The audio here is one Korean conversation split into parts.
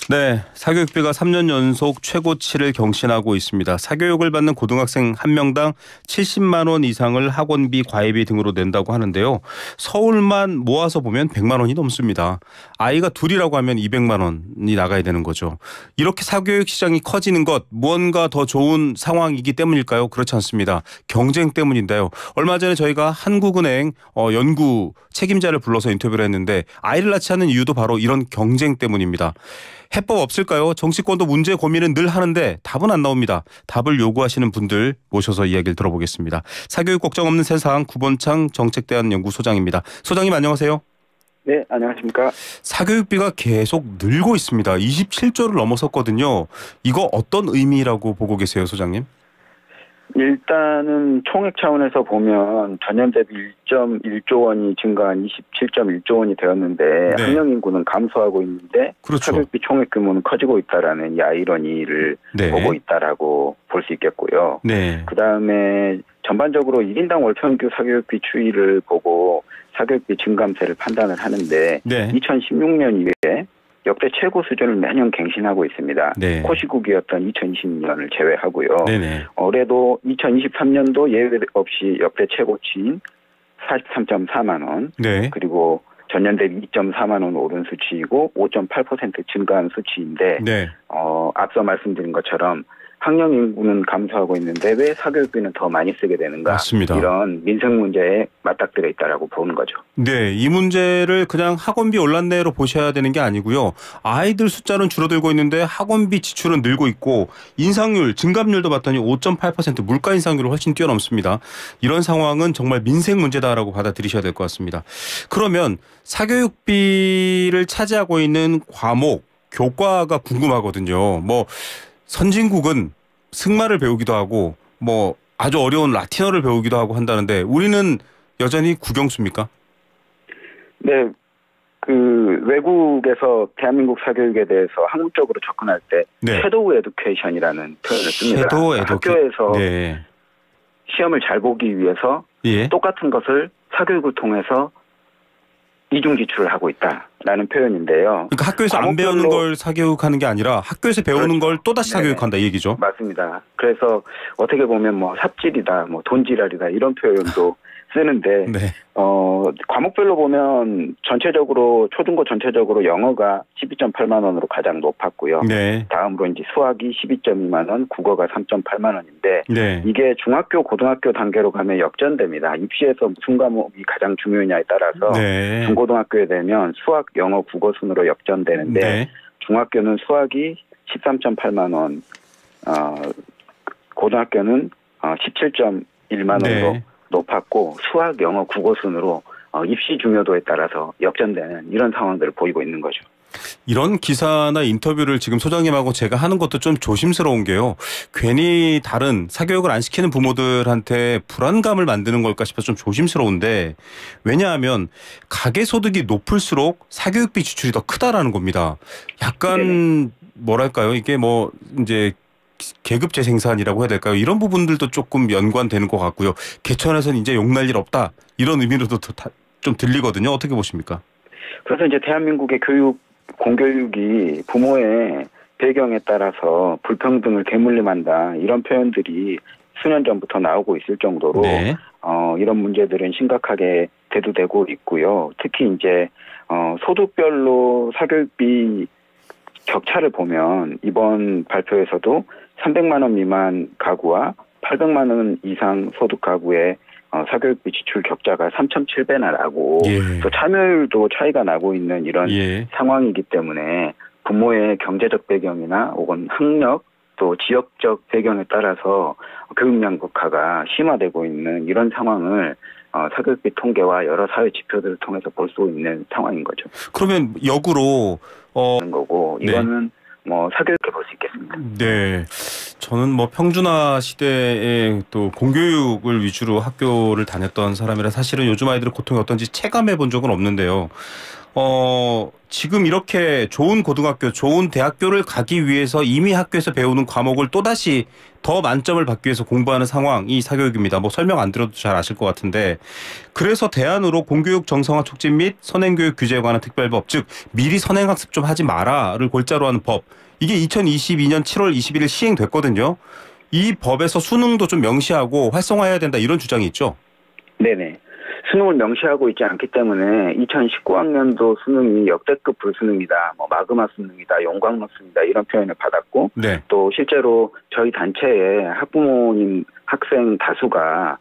네, 사교육비가 3년 연속 최고치를 경신하고 있습니다. 사교육을 받는 고등학생 한 명당 70만 원 이상을 학원비, 과외비 등으로 낸다고 하는데요. 서울만 모아서 보면 100만 원이 넘습니다. 아이가 둘이라고 하면 200만 원이 나가야 되는 거죠. 이렇게 사교육 시장이 커지는 것 무언가 더 좋은 상황이기 때문일까요? 그렇지 않습니다. 경쟁 때문인데요. 얼마 전에 저희가 한국은행 연구 책임자를 불러서 인터뷰를 했는데 아이를 낳지 않는 이유도 바로 이런 경쟁 때문입니다. 해법 없을까요? 정치권도 문제 고민은 늘 하는데 답은 안 나옵니다. 답을 요구하시는 분들 모셔서 이야기를 들어보겠습니다. 사교육 걱정 없는 세상 구본창 정책대안연구소장입니다. 소장님 안녕하세요. 네, 안녕하십니까. 사교육비가 계속 늘고 있습니다. 27조를 넘어섰거든요. 이거 어떤 의미라고 보고 계세요, 소장님? 일단은 총액 차원에서 보면 전년 대비 1.1조 원이 증가한 27.1조 원이 되었는데 네. 학령 인구는 감소하고 있는데 그렇죠. 사교육비 총액 규모는 커지고 있다라는 이 아이러니를 네. 보고 있다라고 볼 수 있겠고요. 네. 그다음에 전반적으로 1인당 월 평균 사교육비 추이를 보고 사교육비 증감세를 판단을 하는데 네. 2016년 이후에 역대 최고 수준을 매년 갱신하고 있습니다. 네. 코시국이었던 2020년을 제외하고요. 네네. 올해도 2023년도 예외 없이 역대 최고치인 43.4만 원, 네. 그리고 전년 대비 2.4만 원 오른 수치이고 5.8% 증가한 수치인데 네. 앞서 말씀드린 것처럼 학령 인구는 감소하고 있는데 왜 사교육비는 더 많이 쓰게 되는가? 맞습니다. 이런 민생 문제에 맞닥뜨려 있다라고 보는 거죠. 네, 이 문제를 그냥 학원비 올랐네로 보셔야 되는 게 아니고요. 아이들 숫자는 줄어들고 있는데 학원비 지출은 늘고 있고 인상률, 증감률도 봤더니 5.8% 물가 인상률을 훨씬 뛰어넘습니다. 이런 상황은 정말 민생 문제다라고 받아들이셔야 될 것 같습니다. 그러면 사교육비를 차지하고 있는 과목, 교과가 궁금하거든요. 뭐 선진국은 승마를 배우기도 하고 뭐 아주 어려운 라틴어를 배우기도 하고 한다는데 우리는 여전히 국영수입니까? 네, 그 외국에서 대한민국 사교육에 대해서 한국적으로 접근할 때 네. 섀도우 에듀케이션이라는 표현을 씁니다. 섀도우 학교에서 네. 시험을 잘 보기 위해서 예. 똑같은 것을 사교육을 통해서 이중 지출을 하고 있다라는 표현인데요. 그러니까 학교에서 안 배우는 걸 사교육하는 게 아니라 학교에서 배우는 그렇죠. 걸 또다시 네네. 사교육한다 이 얘기죠. 맞습니다. 그래서 어떻게 보면 뭐 삽질이다, 뭐 돈지랄이다 이런 표현도 쓰는데 네. 과목별로 보면 전체적으로 초중고 전체적으로 영어가 12.8만 원으로 가장 높았고요. 네. 다음으로 이제 수학이 12.2만 원, 국어가 3.8만 원인데 네. 이게 중학교, 고등학교 단계로 가면 역전됩니다. 입시에서 무슨 과목이 가장 중요하냐에 따라서 네. 중고등학교에 되면 수학, 영어, 국어 순으로 역전되는데 네. 중학교는 수학이 13.8만 원, 고등학교는 17.1만 원으로 네. 높았고 수학, 영어, 국어 순으로 입시 중요도에 따라서 역전되는 이런 상황들을 보이고 있는 거죠. 이런 기사나 인터뷰를 지금 소장님하고 제가 하는 것도 좀 조심스러운 게요. 괜히 다른 사교육을 안 시키는 부모들한테 불안감을 만드는 걸까 싶어서 좀 조심스러운데 왜냐하면 가계소득이 높을수록 사교육비 지출이 더 크다라는 겁니다. 약간 뭐랄까요? 이게 뭐 이제 계급 재생산이라고 해야 될까요? 이런 부분들도 조금 연관되는 것 같고요. 개천에서는 이제 욕날 일 없다. 이런 의미로도 좀 들리거든요. 어떻게 보십니까? 그래서 이제 대한민국의 공교육이 부모의 배경에 따라서 불평등을 개물림한다. 이런 표현들이 수년 전부터 나오고 있을 정도로 네. 이런 문제들은 심각하게 대두되고 있고요. 특히 이제 소득별로 사교육비 격차를 보면 이번 발표에서도 300만 원 미만 가구와 800만 원 이상 소득 가구의 사교육비 지출 격차가 3.7배나 나고 예. 또 참여율도 차이가 나고 있는 이런 예. 상황이기 때문에 부모의 경제적 배경이나 혹은 학력 또 지역적 배경에 따라서 교육 양극화가 심화되고 있는 이런 상황을 사교육비 통계와 여러 사회 지표들을 통해서 볼 수 있는 상황인 거죠. 그러면 역으로 그런 거고 네. 이거는 뭐 사교육에 볼 수 있겠습니다. 네. 저는 뭐 평준화 시대에 또 공교육을 위주로 학교를 다녔던 사람이라 사실은 요즘 아이들의 고통이 어떤지 체감해 본 적은 없는데요. 지금 이렇게 좋은 고등학교, 좋은 대학교를 가기 위해서 이미 학교에서 배우는 과목을 또다시 더 만점을 받기 위해서 공부하는 상황이 사교육입니다. 뭐 설명 안 들어도 잘 아실 것 같은데, 그래서 대안으로 공교육 정상화 촉진 및 선행교육 규제에 관한 특별법, 즉 미리 선행학습 좀 하지 마라를 골자로 하는 법, 이게 2022년 7월 21일 시행됐거든요. 이 법에서 수능도 좀 명시하고 활성화해야 된다, 이런 주장이 있죠. 네네. 수능을 명시하고 있지 않기 때문에 2019학년도 수능이 역대급 불수능이다, 뭐 마그마 수능이다, 용광로 수능이다 이런 표현을 받았고, 네. 또 실제로 저희 단체의 학부모님 학생 다수가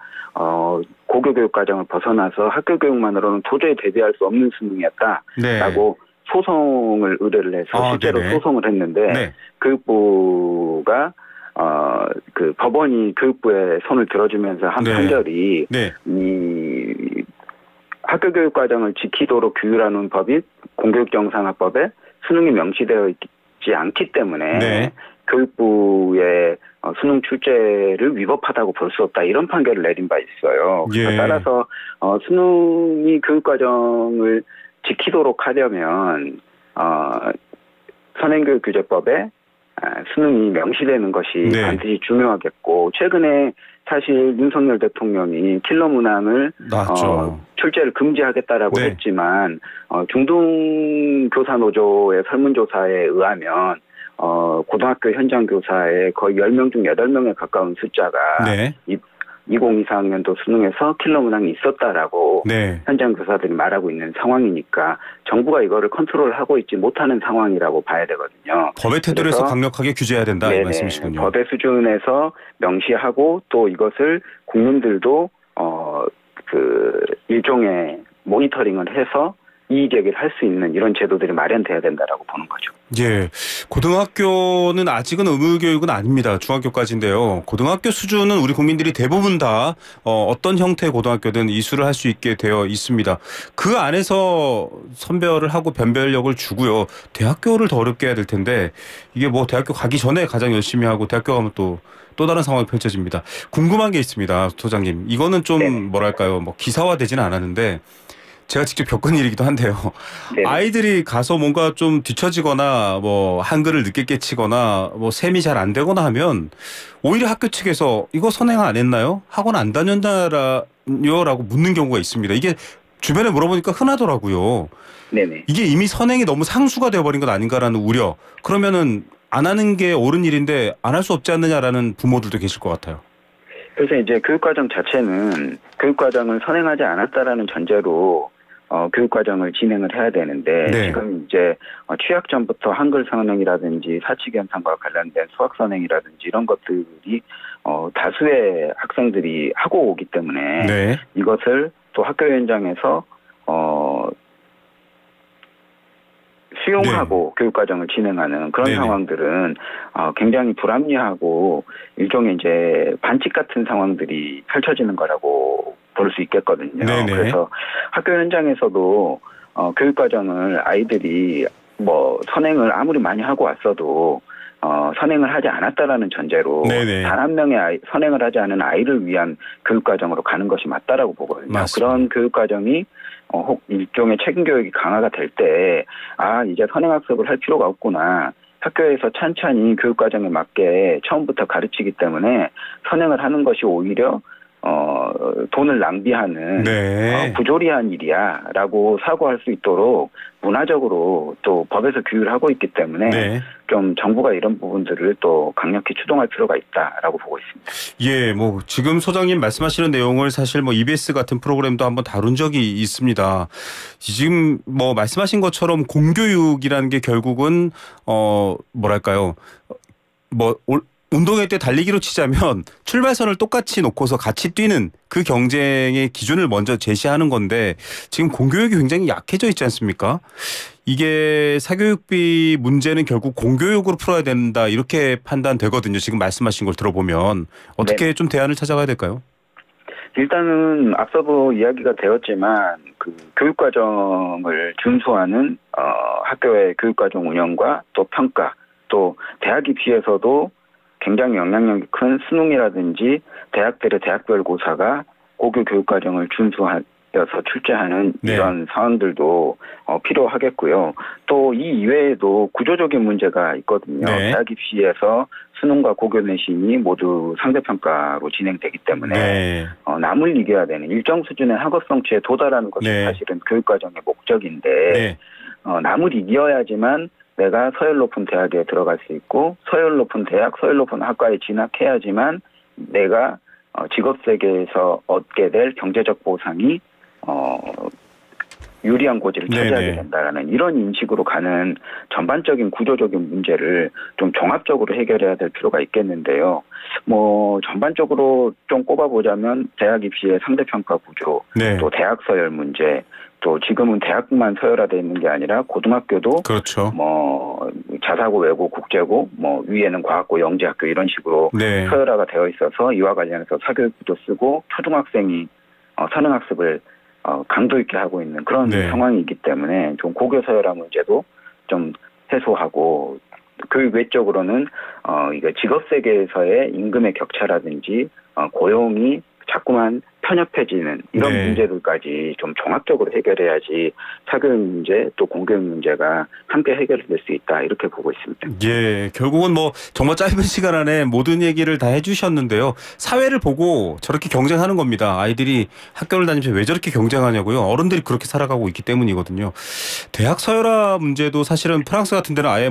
고교교육 과정을 벗어나서 학교 교육만으로는 도저히 대비할 수 없는 수능이었다라고 소송을 의뢰를 해서 실제로 네네. 소송을 했는데, 네. 교육부가 그 법원이 교육부의 손을 들어주면서 한 네. 판결이 네. 이 학교 교육 과정을 지키도록 규율하는 법이 공교육정상화법에 수능이 명시되어 있지 않기 때문에 네. 교육부의 수능 출제를 위법하다고 볼 수 없다, 이런 판결을 내린 바 있어요. 그래서 예. 따라서 수능이 교육 과정을 지키도록 하려면 선행교육규제법에 수능이 명시되는 것이 네. 반드시 중요하겠고, 최근에 사실 윤석열 대통령이 킬러 문항을 나왔죠. 출제를 금지하겠다라고 네. 했지만 중등교사노조의 설문조사에 의하면 고등학교 현장 교사의 거의 10명 중 8명에 가까운 숫자가 네. 2024학년도 수능에서 킬러 문항이 있었다라고 네. 현장 교사들이 말하고 있는 상황이니까 정부가 이거를 컨트롤하고 있지 못하는 상황이라고 봐야 되거든요. 법의 테두리에서 강력하게 규제해야 된다, 이 말씀이시군요. 법의 수준에서 명시하고, 또 이것을 국민들도 그 일종의 모니터링을 해서 이의 제기를 할 수 있는 이런 제도들이 마련돼야 된다라고 보는 거죠. 예, 고등학교는 아직은 의무교육은 아닙니다. 중학교까지인데요. 고등학교 수준은 우리 국민들이 대부분 다 어떤 형태의 고등학교든 이수를 할 수 있게 되어 있습니다. 그 안에서 선별을 하고 변별력을 주고요. 대학교를 더 어렵게 해야 될 텐데, 이게 뭐 대학교 가기 전에 가장 열심히 하고 대학교 가면 또 다른 상황이 펼쳐집니다. 궁금한 게 있습니다, 소장님. 이거는 좀 네. 뭐랄까요, 뭐 기사화되지는 않았는데 제가 직접 겪은 일이기도 한데요. 네네. 아이들이 가서 뭔가 좀 뒤처지거나 뭐 한글을 늦게 깨치거나 뭐 셈이 잘 안 되거나 하면 오히려 학교 측에서 이거 선행 안 했나요? 학원 안 다녔나요? 라고 묻는 경우가 있습니다. 이게 주변에 물어보니까 흔하더라고요. 네네. 이게 이미 선행이 너무 상수가 되어버린 것 아닌가라는 우려. 그러면은 안 하는 게 옳은 일인데 안 할 수 없지 않느냐라는 부모들도 계실 것 같아요. 그래서 이제 교육과정 자체는 교육과정을 선행하지 않았다라는 전제로 교육과정을 진행을 해야 되는데, 네. 지금 이제 취학 전부터 한글 선행이라든지 사칙연산과 관련된 수학 선행이라든지 이런 것들이 다수의 학생들이 하고 오기 때문에 네. 이것을 또 학교 현장에서 수용하고 교육과정을 진행하는 그런 네네. 상황들은 굉장히 불합리하고 일종의 이제 반칙 같은 상황들이 펼쳐지는 거라고 볼 수 있겠거든요. 네네. 그래서 학교 현장에서도 교육과정을 아이들이 뭐 선행을 아무리 많이 하고 왔어도 선행을 하지 않았다라는 전제로 네네. 단 한 명의 선행을 하지 않은 아이를 위한 교육과정으로 가는 것이 맞다라고 보거든요. 맞습니다. 그런 교육과정이 혹 일종의 책임교육이 강화가 될 때, 이제 선행학습을 할 필요가 없구나. 학교에서 찬찬히 교육과정에 맞게 처음부터 가르치기 때문에 선행을 하는 것이 오히려 돈을 낭비하는 네. 부조리한 일이야라고 사고할 수 있도록 문화적으로 또 법에서 규율을 하고 있기 때문에 네. 좀 정부가 이런 부분들을 또 강력히 추동할 필요가 있다라고 보고 있습니다. 예, 뭐 지금 소장님 말씀하시는 내용을 사실 뭐 EBS 같은 프로그램도 한번 다룬 적이 있습니다. 지금 뭐 말씀하신 것처럼 공교육이라는 게 결국은 뭐랄까요, 운동회 때 달리기로 치자면 출발선을 똑같이 놓고서 같이 뛰는 그 경쟁의 기준을 먼저 제시하는 건데, 지금 공교육이 굉장히 약해져 있지 않습니까? 이게 사교육비 문제는 결국 공교육으로 풀어야 된다, 이렇게 판단되거든요. 지금 말씀하신 걸 들어보면 어떻게 네. 좀 대안을 찾아가야 될까요? 일단은 앞서도 이야기가 되었지만 그 교육과정을 준수하는 학교의 교육과정 운영과 또 평가, 또 대학 입시에서도 굉장히 영향력이 큰 수능이라든지 대학들의 대학별 고사가 고교 교육과정을 준수해서 출제하는 네. 이런 상황들도 필요하겠고요. 또 이 이외에도 구조적인 문제가 있거든요. 네. 대학 입시에서 수능과 고교 내신이 모두 상대평가로 진행되기 때문에 네. 남을 이겨야 되는 일정 수준의 학업 성취에 도달하는 것이 네. 사실은 교육과정의 목적인데 네. 남을 이겨야지만 내가 서열 높은 대학에 들어갈 수 있고 서열 높은 대학, 서열 높은 학과에 진학해야지만 내가 직업 세계에서 얻게 될 경제적 보상이 유리한 고지를 차지하게 된다는 이런 인식으로 가는 전반적인 구조적인 문제를 좀 종합적으로 해결해야 될 필요가 있겠는데요. 전반적으로 좀 꼽아보자면 대학 입시의 상대평가 구조, 네. 또 대학 서열 문제, 또 지금은 대학만 서열화되어 있는 게 아니라 고등학교도 그렇죠. 자사고, 외고, 국제고, 위에는 과학고, 영재학교 이런 식으로 네. 서열화가 되어 있어서 이와 관련해서 사교육부도 쓰고 초등학생이 선행학습을 강도 있게 하고 있는 그런 네. 상황이기 때문에 좀 고교 서열화 문제도 좀 해소하고 교육 외적으로는 이거 직업 세계에서의 임금의 격차라든지 고용이 자꾸만 편협해지는 이런 네. 문제들까지 좀 종합적으로 해결해야지 사교육 문제 또 공교육 문제가 함께 해결될 수 있다 이렇게 보고 있습니다. 예, 결국은 정말 짧은 시간 안에 모든 얘기를 다 해주셨는데요. 사회를 보고 저렇게 경쟁하는 겁니다. 아이들이 학교를 다니면서 왜 저렇게 경쟁하냐고요. 어른들이 그렇게 살아가고 있기 때문이거든요. 대학 서열화 문제도 사실은 프랑스 같은 데는 아예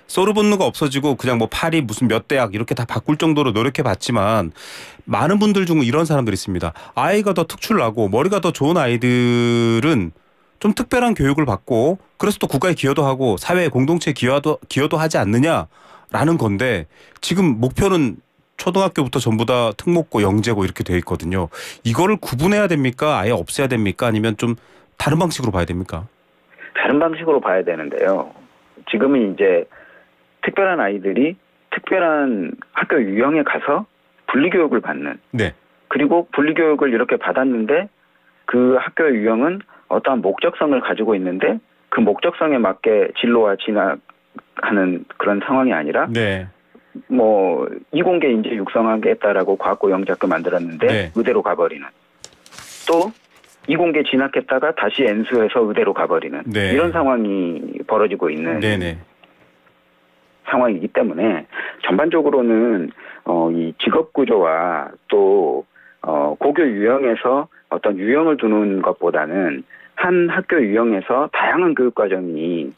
소르본느가 없어지고 그냥 파리 무슨 몇 대학 이렇게 다 바꿀 정도로 노력해봤지만 많은 분들 중 이런 사람들이 있습니다. 아이가 더 특출나고 머리가 더 좋은 아이들은 좀 특별한 교육을 받고 그래서 또 국가에 기여도 하고 사회에 공동체에 기여도 하지 않느냐라는 건데 지금 목표는 초등학교부터 전부 다 특목고, 영재고 이렇게 돼 있거든요. 이거를 구분해야 됩니까? 아예 없애야 됩니까? 아니면 좀 다른 방식으로 봐야 됩니까? 다른 방식으로 봐야 되는데요. 지금은 이제 특별한 아이들이 특별한 학교 유형에 가서 분리교육을 받는. 네. 그리고 분리교육을 이렇게 받았는데 그 학교의 유형은 어떠한 목적성을 가지고 있는데 그 목적성에 맞게 진로와 진학하는 그런 상황이 아니라 네. 이공계 인재 육성하겠다라고 과학고 영재학교 만들었는데 네. 의대로 가버리는. 또 이공계 진학했다가 다시 N수해서 의대로 가버리는. 네. 이런 상황이 벌어지고 있는 네네. 상황이기 때문에 전반적으로는 이 직업 구조와 또 고교 유형에서 어떤 유형을 두는 것보다는 한 학교 유형에서 다양한 교육 과정이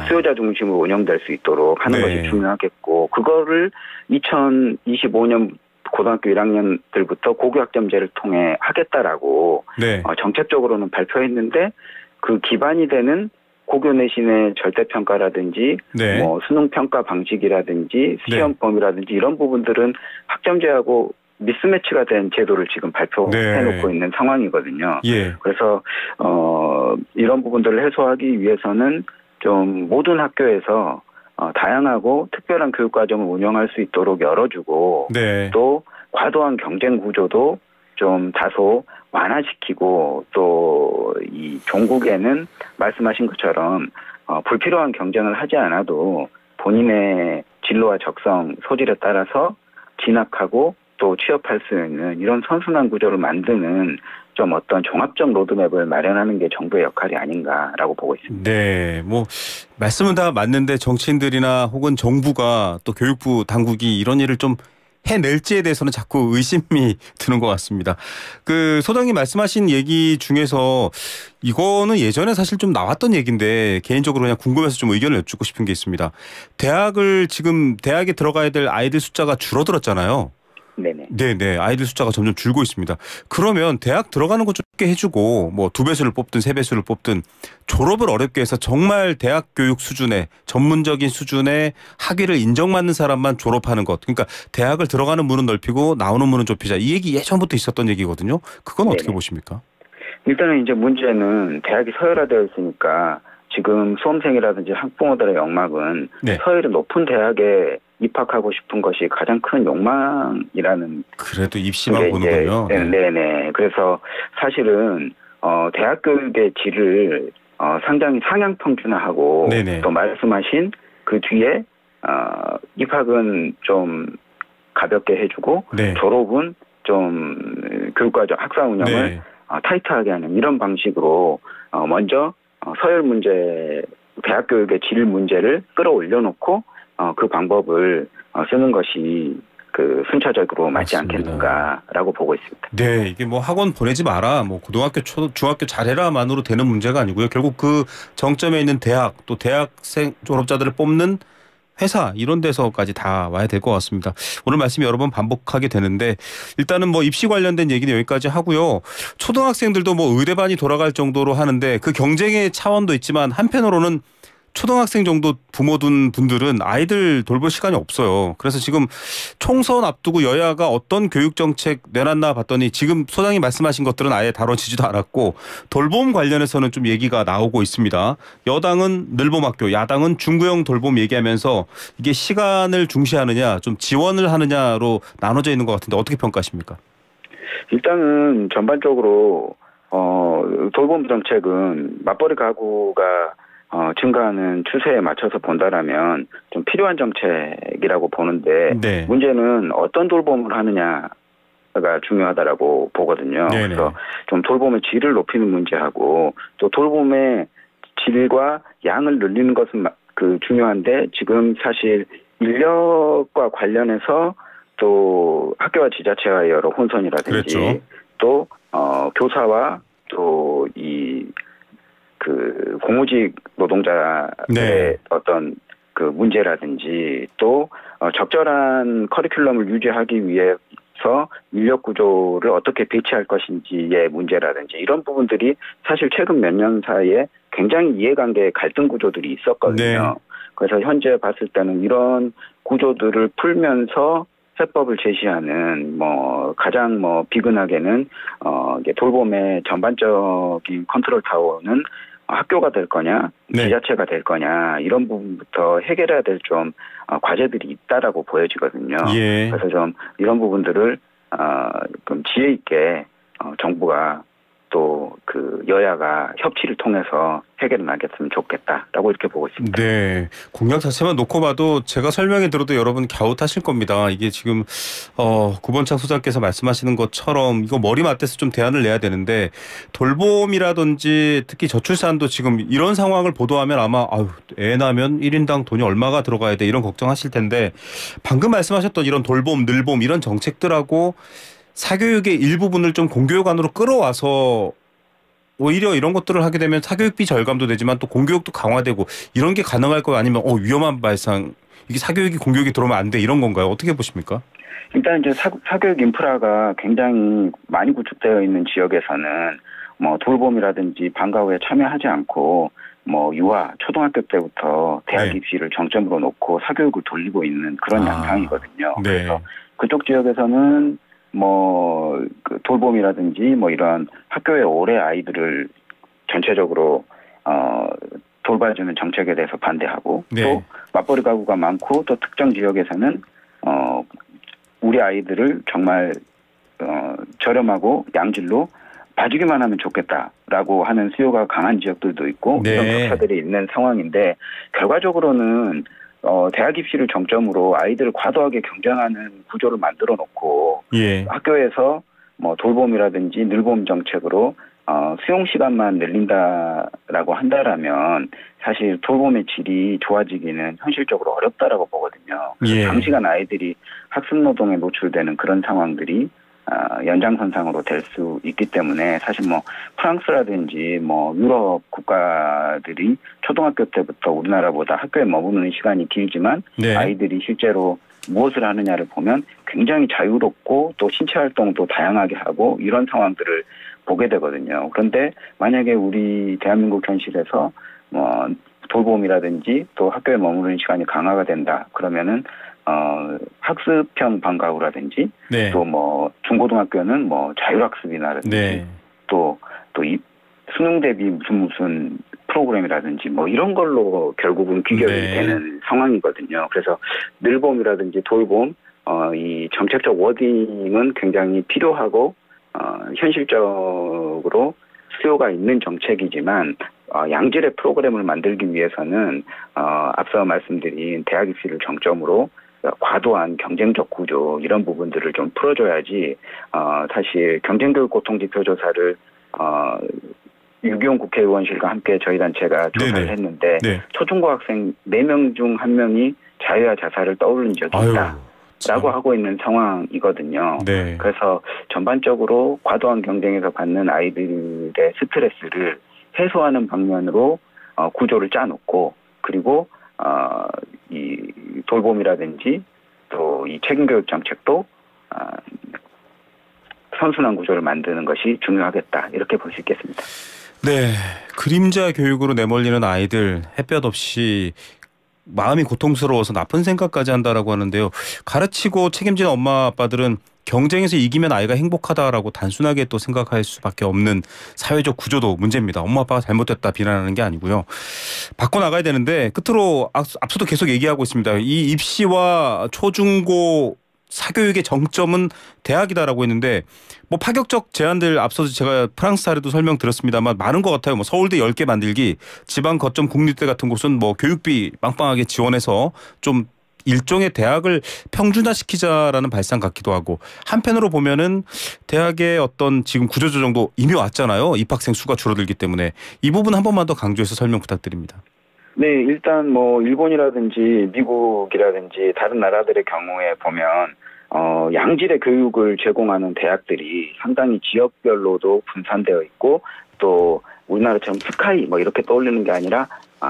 수요자 중심으로 운영될 수 있도록 하는 네. 것이 중요하겠고 그거를 2025년 고등학교 1학년들부터 고교 학점제를 통해 하겠다라고 네. 정책적으로는 발표했는데 그 기반이 되는 고교 내신의 절대평가라든지 네. 수능 평가 방식이라든지 시험범위라든지 이런 부분들은 학점제하고 미스매치가 된 제도를 지금 발표해놓고 있는 상황이거든요. 예. 그래서 이런 부분들을 해소하기 위해서는 좀 모든 학교에서 다양하고 특별한 교육과정을 운영할 수 있도록 열어주고 네. 또 과도한 경쟁 구조도 좀 다소 완화시키고 또 이 종국에는 말씀하신 것처럼 불필요한 경쟁을 하지 않아도 본인의 진로와 적성, 소질에 따라서 진학하고 또 취업할 수 있는 이런 선순환 구조를 만드는 좀 어떤 종합적 로드맵을 마련하는 게 정부의 역할이 아닌가라고 보고 있습니다. 네, 말씀은 다 맞는데 정치인들이나 혹은 정부가 또 교육부 당국이 이런 일을 좀 해낼지에 대해서는 자꾸 의심이 드는 것 같습니다. 소장님 말씀하신 얘기 중에서 이거는 예전에 사실 좀 나왔던 얘기인데 개인적으로 그냥 궁금해서 좀 의견을 여쭙고 싶은 게 있습니다. 지금 대학에 들어가야 될 아이들 숫자가 줄어들었잖아요. 네네. 아이들 숫자가 점점 줄고 있습니다. 그러면 대학 들어가는 거 좁게 해주고 2배수를 뽑든 3배수를 뽑든 졸업을 어렵게 해서 정말 대학 교육 수준의 전문적인 수준의 학위를 인정받는 사람만 졸업하는 것. 그러니까 대학을 들어가는 문은 넓히고 나오는 문은 좁히자. 이 얘기 예전부터 있었던 얘기거든요. 그건 어떻게 보십니까? 일단은 이제 문제는 대학이 서열화되어 있으니까 지금 수험생이라든지 학부모들의 욕망은 서열이 높은 대학에 입학하고 싶은 것이 가장 큰 욕망이라는. 그래도 입시만 보는군요. 네네. 그래서 사실은 대학 교육의 질을 상당히 상향 평준화하고 또 말씀하신 그 뒤에 입학은 좀 가볍게 해주고 네. 졸업은 좀 교육과정 학사 운영을 네. 타이트하게 하는 이런 방식으로 먼저 서열 문제, 대학 교육의 질 문제를 끌어올려 놓고 그 방법을 쓰는 것이 그 순차적으로 맞지 맞습니다. 않겠는가라고 보고 있습니다. 네, 이게 뭐 학원 보내지 마라, 뭐 고등학교, 중학교 잘해라만으로 되는 문제가 아니고요. 결국 그 정점에 있는 대학, 또 대학생 졸업자들을 뽑는 회사 이런 데서까지 다 와야 될 것 같습니다. 오늘 말씀 여러 번 반복하게 되는데 일단은 뭐 입시 관련된 얘기는 여기까지 하고요. 초등학생들도 뭐 의대반이 돌아갈 정도로 하는데 그 경쟁의 차원도 있지만 한편으로는 초등학생 정도 부모 둔 분들은 아이들 돌볼 시간이 없어요. 그래서 지금 총선 앞두고 여야가 어떤 교육 정책 내놨나 봤더니 지금 소장이 말씀하신 것들은 아예 다뤄지지도 않았고 돌봄 관련해서는 좀 얘기가 나오고 있습니다. 여당은 늘봄학교, 야당은 중구형 돌봄 얘기하면서 이게 시간을 중시하느냐 좀 지원을 하느냐로 나눠져 있는 것 같은데 어떻게 평가하십니까? 일단은 전반적으로 돌봄 정책은 맞벌이 가구가 증가하는 추세에 맞춰서 본다라면 좀 필요한 정책이라고 보는데 네. 문제는 어떤 돌봄을 하느냐가 중요하다라고 보거든요. 네네. 그래서 좀 돌봄의 질을 높이는 문제하고 또 돌봄의 질과 양을 늘리는 것은 그 중요한데 지금 사실 인력과 관련해서 또 학교와 지자체와의 여러 혼선이라든지 그랬죠. 또 교사와 또 그 공무직 노동자들의 네. 어떤 그 문제라든지 또 적절한 커리큘럼을 유지하기 위해서 인력 구조를 어떻게 배치할 것인지의 문제라든지 이런 부분들이 사실 최근 몇 년 사이에 굉장히 이해관계 갈등 구조들이 있었거든요. 네. 그래서 현재 봤을 때는 이런 구조들을 풀면서 세법을 제시하는 가장 비근하게는 이게 돌봄의 전반적인 컨트롤 타워는 학교가 될 거냐, 네. 지자체가 될 거냐 이런 부분부터 해결해야 될 좀 과제들이 있다라고 보여지거든요. 예. 그래서 좀 이런 부분들을 좀 지혜 있게 정부가 또 그 여야가 협치를 통해서 해결을 나겠으면 좋겠다라고 이렇게 보고 있습니다. 네. 공약 자체만 놓고 봐도 제가 설명해 들어도 여러분 갸웃하실 겁니다. 이게 지금 구본창 소장께서 말씀하시는 것처럼 이거 머리 맞대서 좀 대안을 내야 되는데 돌봄이라든지 특히 저출산도 지금 이런 상황을 보도하면 아마 애 낳으면 1인당 돈이 얼마가 들어가야 돼 이런 걱정하실 텐데 방금 말씀하셨던 이런 돌봄, 늘봄 이런 정책들하고 사교육의 일부분을 좀 공교육 안으로 끌어와서 오히려 이런 것들을 하게 되면 사교육비 절감도 되지만 또 공교육도 강화되고 이런 게 가능할 거 아니면 위험한 발상 이게 사교육이 공교육이 들어오면 안 돼 이런 건가요? 어떻게 보십니까? 일단 이제 사교육 인프라가 굉장히 많이 구축되어 있는 지역에서는 돌봄이라든지 방과 후에 참여하지 않고 유아 초등학교 때부터 대학 네. 입시를 정점으로 놓고 사교육을 돌리고 있는 그런 양상이거든요. 네. 그래서 그쪽 지역에서는 그 돌봄이라든지 이런 학교에 오래 아이들을 전체적으로 돌봐주는 정책에 대해서 반대하고 네. 또 맞벌이 가구가 많고 또 특정 지역에서는 우리 아이들을 정말 저렴하고 양질로 봐주기만 하면 좋겠다라고 하는 수요가 강한 지역들도 있고 네. 이런 격차들이 있는 상황인데 결과적으로는 대학 입시를 정점으로 아이들을 과도하게 경쟁하는 구조를 만들어 놓고 예. 학교에서 돌봄이라든지 늘봄 정책으로 수용 시간만 늘린다라고 한다라면 사실 돌봄의 질이 좋아지기는 현실적으로 어렵다라고 보거든요. 예. 장시간 아이들이 학습 노동에 노출되는 그런 상황들이 연장선상으로 될 수 있기 때문에 사실 프랑스라든지 유럽 국가들이 초등학교 때부터 우리나라보다 학교에 머무는 시간이 길지만 네. 아이들이 실제로 무엇을 하느냐를 보면 굉장히 자유롭고 또 신체 활동도 다양하게 하고 이런 상황들을 보게 되거든요. 그런데 만약에 우리 대한민국 현실에서 돌봄이라든지 또 학교에 머무르는 시간이 강화가 된다. 그러면은 학습형 방과 후라든지 네. 또 중고등학교는 자율학습이라든지 네. 또 이 수능 대비 무슨 프로그램이라든지 이런 걸로 결국은 귀결이 네. 되는 상황이거든요. 그래서 늘봄이라든지 돌봄 이 정책적 워딩은 굉장히 필요하고 현실적으로 수요가 있는 정책이지만 양질의 프로그램을 만들기 위해서는 앞서 말씀드린 대학 입시를 정점으로 과도한 경쟁적 구조 이런 부분들을 좀 풀어줘야지 사실 경쟁교육 고통지표 조사를 유기용 국회의원실과 함께 저희 단체가 조사를 했는데 초중고 학생 4명 중 1명이 자유와 자살을 떠올린 적이 있다. 라고 하고 있는 상황이거든요. 그래서 전반적으로 과도한 경쟁에서 받는 아이들의 스트레스를 해소하는 방면으로 구조를 짜놓고 그리고 이 돌봄이라든지 또 이 책임교육 정책도 선순환 구조를 만드는 것이 중요하겠다 이렇게 볼 수 있겠습니다. 네, 그림자 교육으로 내몰리는 아이들 햇볕 없이 마음이 고통스러워서 나쁜 생각까지 한다라고 하는데요. 가르치고 책임지는 엄마 아빠들은 경쟁에서 이기면 아이가 행복하다라고 단순하게 또 생각할 수밖에 없는 사회적 구조도 문제입니다. 엄마 아빠가 잘못됐다 비난하는 게 아니고요. 바꿔나가야 되는데 끝으로 앞서도 계속 얘기하고 있습니다. 이 입시와 초중고 사교육의 정점은 대학이다라고 했는데 뭐 파격적 제안들 앞서서 제가 프랑스 사례도 설명드렸습니다만 많은 것 같아요. 뭐 서울대 10개 만들기, 지방 거점 국립대 같은 곳은 뭐 교육비 빵빵하게 지원해서 좀 일종의 대학을 평준화시키자라는 발상 같기도 하고 한편으로 보면은 대학의 어떤 지금 구조조정도 이미 왔잖아요. 입학생 수가 줄어들기 때문에 이 부분 한 번만 더 강조해서 설명 부탁드립니다. 네, 일단 뭐 일본이라든지 미국이라든지 다른 나라들의 경우에 보면 양질의 교육을 제공하는 대학들이 상당히 지역별로도 분산되어 있고 또 우리나라처럼 스카이 뭐 이렇게 떠올리는 게 아니라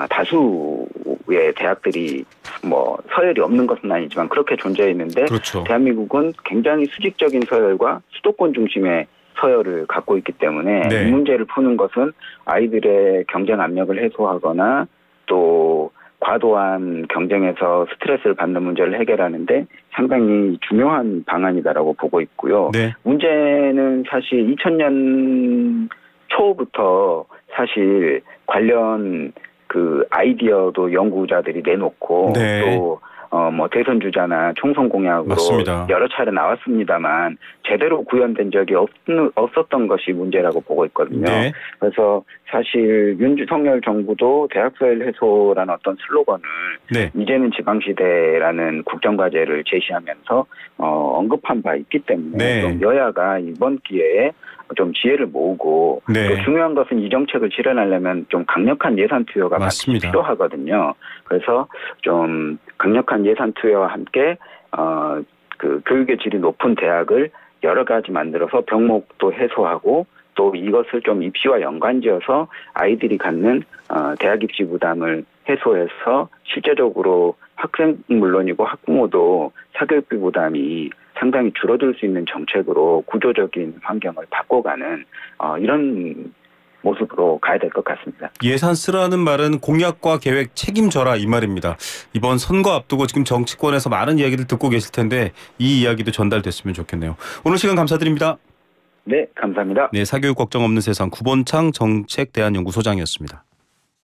다수의 대학들이 뭐 서열이 없는 것은 아니지만 그렇게 존재해 있는데 대한민국은 굉장히 수직적인 서열과 수도권 중심의 서열을 갖고 있기 때문에 이 문제를 푸는 것은 아이들의 경쟁 압력을 해소하거나 또 과도한 경쟁에서 스트레스를 받는 문제를 해결하는데 상당히 중요한 방안이다라고 보고 있고요. 문제는 사실 2000년 초부터 사실 관련 그 아이디어도 연구자들이 내놓고 또 뭐 대선 주자나 총선 공약으로 여러 차례 나왔습니다만 제대로 구현된 적이 없었던 것이 문제라고 보고 있거든요. 그래서 사실 윤석열 정부도 대학서열 해소라는 어떤 슬로건을 이제는 지방시대라는 국정과제를 제시하면서 언급한 바 있기 때문에 좀 여야가 이번 기회에 좀 지혜를 모으고 또 중요한 것은 이 정책을 실현하려면 좀 강력한 예산 투여가 필요하거든요. 그래서 좀 강력한 예산 투여와 함께 그 교육의 질이 높은 대학을 여러 가지 만들어서 병목도 해소하고 또 이것을 좀 입시와 연관지어서 아이들이 갖는 대학 입시 부담을 해소해서 실제적으로 학생 물론이고 학부모도 사교육비 부담이 상당히 줄어들 수 있는 정책으로 구조적인 환경을 바꿔가는 이런 모습으로 가야 될 것 같습니다. 예산 쓰라는 말은 공약과 계획 책임져라 이 말입니다. 이번 선거 앞두고 지금 정치권에서 많은 이야기를 듣고 계실 텐데 이 이야기도 전달됐으면 좋겠네요. 오늘 시간 감사드립니다. 네, 감사합니다. 네, 사교육 걱정 없는 세상 구본창 정책대안연구소장이었습니다.